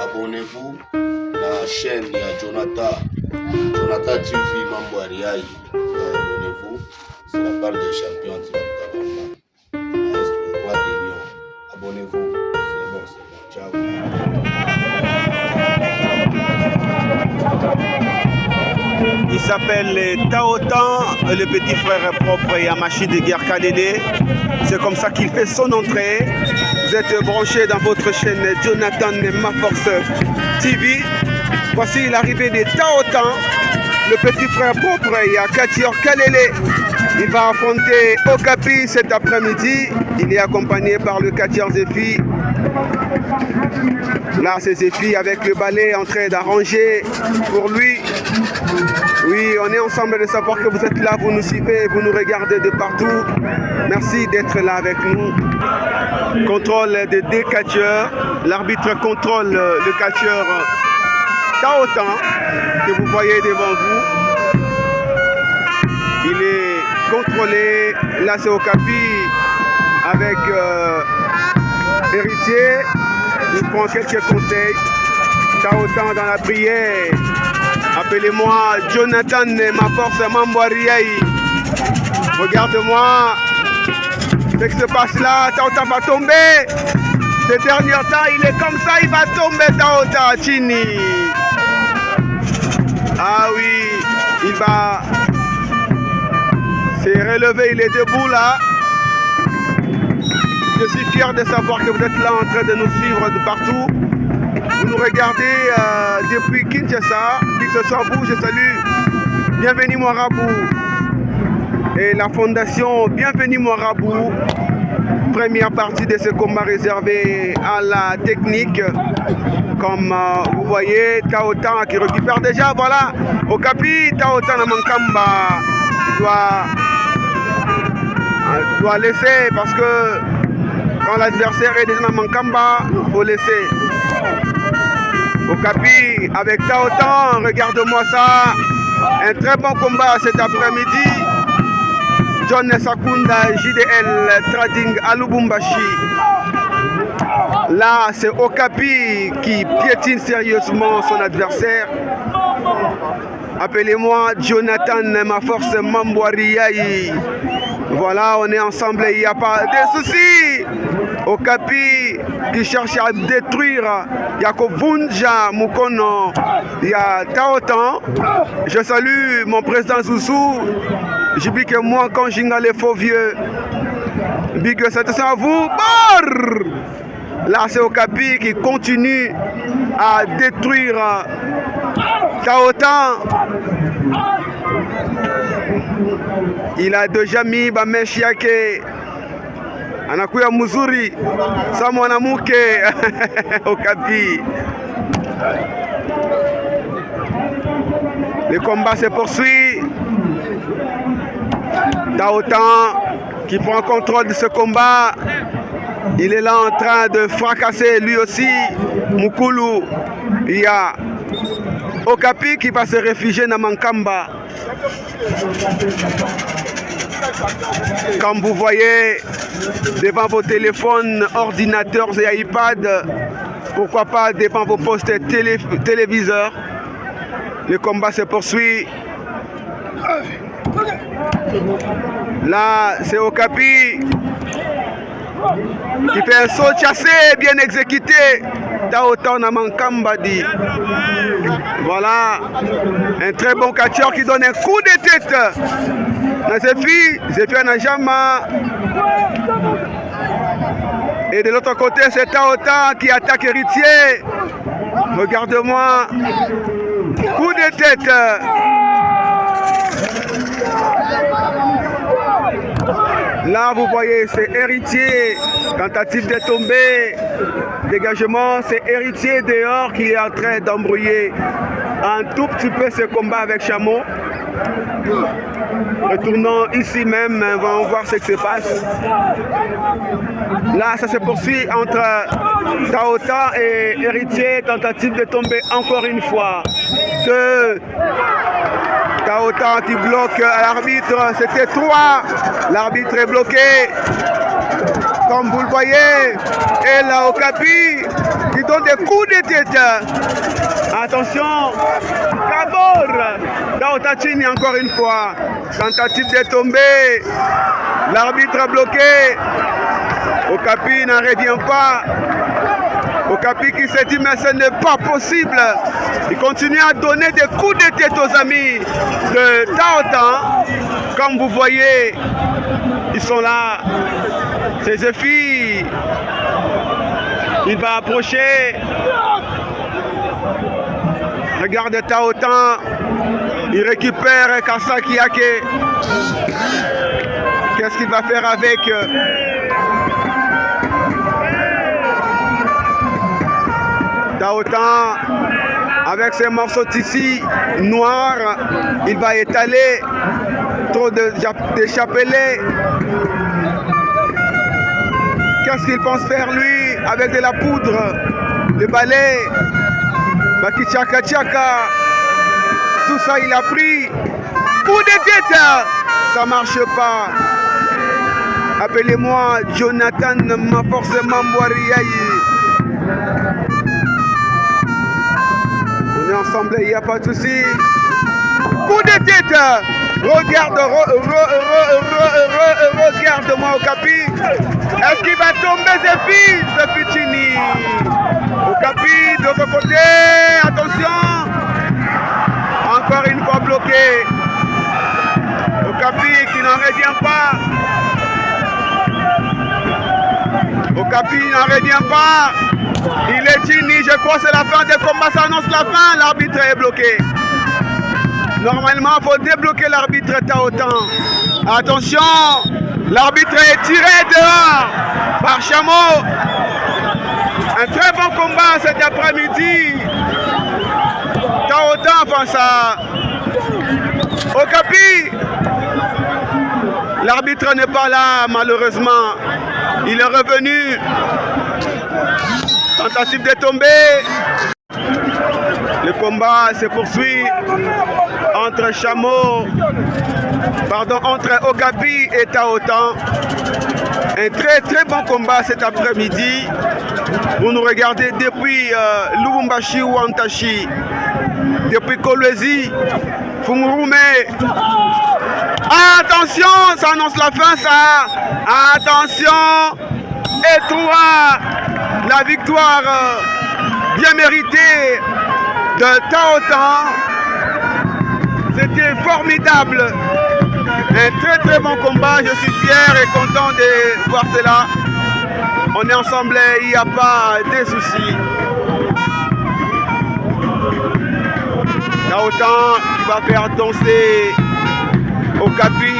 Abonnez-vous à la chaîne de Jonathan TV Mambo Ariaï. Abonnez-vous, c'est la part des champions anti-Kabamba. Reste le roi des lions. Abonnez-vous, c'est bon, ciao. Il s'appelle Taotan, le petit frère propre Yamashi de Guerre Kalele. C'est comme ça qu'il fait son entrée. Vous êtes branchés dans votre chaîne Jonathan Ma Force TV. Voici l'arrivée de Taotan, le petit frère propre Guerre Kalele. Il va affronter Okapi cet après-midi. Il est accompagné par le catcheur Zephi. Là, c'est Zephi avec le balai en train d'arranger pour lui. Oui, on est ensemble de savoir que vous êtes là, vous nous suivez, vous nous regardez de partout. Merci d'être là avec nous. Contrôle des deux catcheurs. L'arbitre contrôle le catcheur Taotan que vous voyez devant vous. Il est contrôlé. Là, c'est Okapi avec Héritier. Il prend quelques conseils. Taotan dans la prière. Appelez-moi Jonathan Ma Force Mambo Ariaï. Regarde-moi ce qui se passe là. Taotan va tomber. Ces derniers temps, il est comme ça, il va tomber Taotan Chini. Ah oui, il va se relever, il est debout là. Je suis fier de savoir que vous êtes là en train de nous suivre de partout. Vous nous regardez depuis Kinshasa. Que ce soit vous, je salue. Bienvenue Moirabou. Et la fondation Bienvenue Moirabou. Première partie de ce combat réservé à la technique. Comme vous voyez, Taotan qui récupère déjà. Voilà. Okapi, Taotan Amankamba. Il doit laisser parce que quand l'adversaire est déjà dans Mankamba, il faut laisser. Okapi avec Taotan, regarde-moi ça. Un très bon combat cet après-midi. John Sakunda, JDL Trading à Lubumbashi. Là, c'est Okapi qui piétine sérieusement son adversaire. Appelez-moi Jonathan Ma Force Mambo Ariaï. Voilà, on est ensemble, il n'y a pas de soucis. Okapi qui cherche à détruire Yakovunja Mukono. Il y a Taotan. Je salue mon président Zouzou. Je dis que moi, quand j'inga les faux vieux, big c'est à vous. Brrr. Là, c'est Okapi qui continue à détruire Taotan. Il a déjà mis Bameshiake. Anakuya muzuri. Sa mwanamuke. Okapi. Le combat se poursuit. Taotan qui prend contrôle de ce combat. Il est là en train de fracasser lui aussi Mukulu. Il y a Okapi qui va se réfugier dans Mankamba. Comme vous voyez devant vos téléphones, ordinateurs et iPads, pourquoi pas devant vos postes téléviseurs, le combat se poursuit. Là, c'est Okapi qui fait un saut chassé, bien exécuté. Taotan Amankamba dit. Voilà, un très bon catcheur qui donne un coup de tête. Zephi Najama. Et de l'autre côté, c'est Taotan qui attaque Héritier. Regarde-moi. Coup de tête. Là, vous voyez, c'est Héritier. Tentative de tomber. Dégagement, c'est Héritier dehors qui est en train d'embrouiller un tout petit peu ce combat avec Chameau. Retournons ici même, on va voir ce qui se passe. Là, ça se poursuit entre Taotan et Héritier. Tentative de tomber encore une fois. Taotan qui bloque à l'arbitre. C'était 3. L'arbitre est bloqué. Comme vous le voyez, et là Okapi qui donne des coups de tête. Attention, Kabor, Taotachini encore une fois. Tentative de tomber. L'arbitre a bloqué. Okapi n'en revient pas. Okapi qui s'est dit mais ce n'est pas possible. Il continue à donner des coups de tête aux amis de Taotan. Comme vous voyez, ils sont là. Ses filles. Il va approcher. Regarde Taotan. Il récupère Kasaki Ake. Qu'est-ce qu'il va faire avec Taotan? Avec ses morceaux de tissu noirs, il va étaler trop de chapelets. Qu'est-ce qu'il pense faire lui avec de la poudre, le balai, Bakichaka Chaka, tout ça il a pris. Coup de tête, ça marche pas. Appelez-moi Jonathan, ma force Mamboariaï. On est ensemble, il n'y a pas de souci. Coup de tête. Regarde-moi Okapi. Est-ce qu'il va tomber ce fils? C'est Fitini. Okapi de l'autre côté. Attention. Encore une fois bloqué. Okapi qui n'en revient pas. Okapi n'en revient pas. Il est fini. Je crois que c'est la fin des combats. Ça annonce la fin. L'arbitre est bloqué. Normalement, il faut débloquer l'arbitre Taotan. Attention, l'arbitre est tiré dehors par Chameau. Un très bon combat cet après-midi. Taotan face à Okapi. L'arbitre n'est pas là, malheureusement. Il est revenu. Tentative de tomber. Le combat se poursuit entre entre Okapi et Taotan. Un très bon combat cet après-midi. Vous nous regardez depuis Lubumbashi ou Antashi, depuis Kolwezi, Fungurume. Attention, ça annonce la fin ça. Attention, et 3, la victoire bien méritée de Taotan. C'était formidable. Un très bon combat. Je suis fier et content de voir cela. On est ensemble, il n'y a pas de soucis. Taotan qui va faire danser Okapi.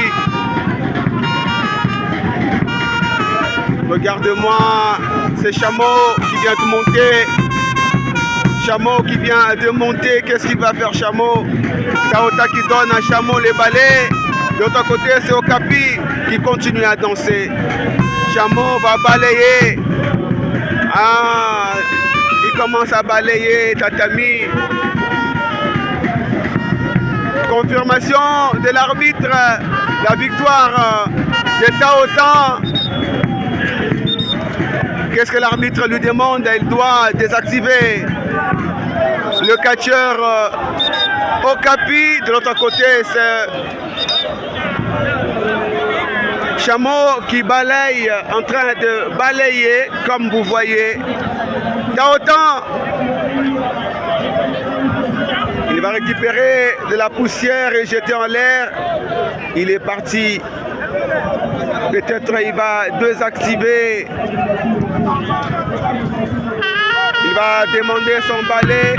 Regarde-moi, c'est Chameau qui vient de monter. Chameau qui vient de monter, qu'est-ce qu'il va faire Chameau? Taotan qui donne à Chameau les balais. De l'autre côté, c'est Okapi qui continue à danser. Chameau va balayer. Ah, il commence à balayer Tatami. Confirmation de l'arbitre, la victoire de Taotan. Qu'est-ce que l'arbitre lui demande? Il doit désactiver le catcheur Okapi. De l'autre côté, c'est Chameau qui balaye, en train de balayer, comme vous voyez. Taotan, il va récupérer de la poussière et jeter en l'air. Il est parti. Peut-être il va désactiver. Il va demander son balai.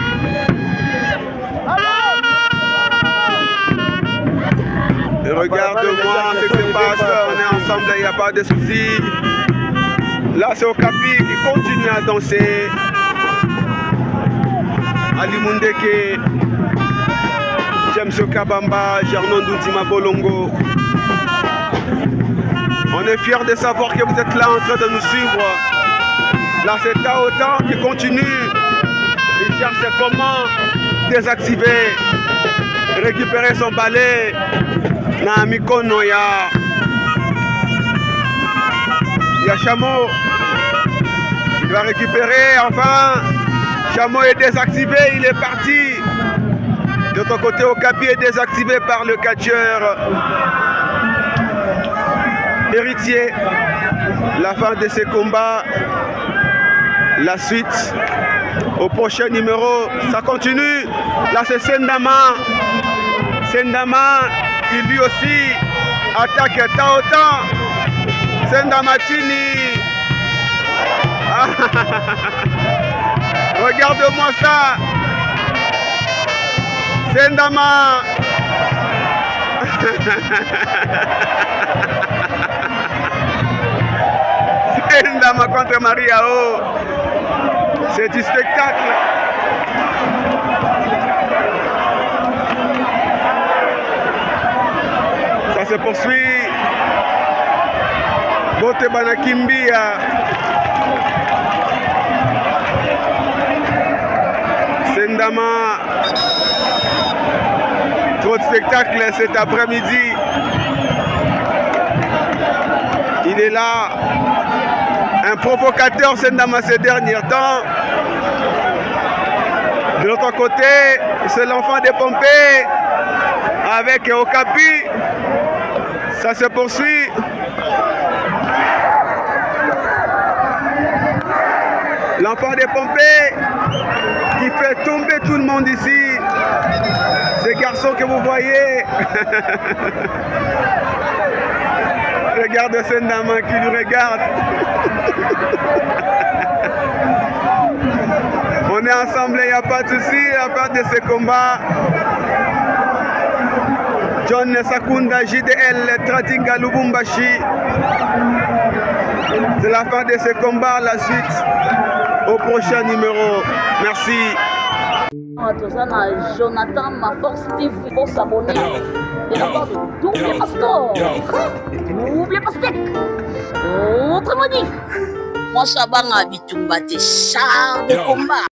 Regarde-moi ce qui se passe, on est ensemble, il n'y a pas de soucis. Là c'est Okapi qui continue à danser. Ali Mundeke, James Kabamba, Gernon Dima Bolongo. On est fiers de savoir que vous êtes là en train de nous suivre. Là c'est Taotan qui continue. Il cherche comment désactiver, récupérer son balai. Na mikono ya Il y a Chameau. Il va récupérer. Enfin, Chameau est désactivé. Il est parti. De l'autre côté, Okapi est désactivé par le catcheur Héritier. La fin de ces combats. La suite au prochain numéro. Ça continue. Là, c'est Sendama. Sendama qui lui aussi attaque Taota. Sendama Chini. Regarde-moi ça. Sendama. Sendama contre Mariao. C'est du spectacle. Ça se poursuit. Bote Banakimbia. Sendama. Trop de spectacle cet après-midi. Il est là. Un provocateur Sendama ces derniers temps. De l'autre côté, c'est l'enfant des Pompées avec Okapi. Ça se poursuit. L'enfant des Pompées qui fait tomber tout le monde ici. Ces garçons que vous voyez. Regarde Sendama qui nous regarde. On est ensemble, il n'y a pas de souci à part de ce combat. John Sakunda, JDL, Tradinga Lubumbashi. C'est la fin de ce combat, la suite au prochain numéro. Merci. Jonathan, ma force TV pour s'abonner. Et d'abord, double pastor. Double pastèque. Autrement dit, moi, ça va à Bitumba, char de combat.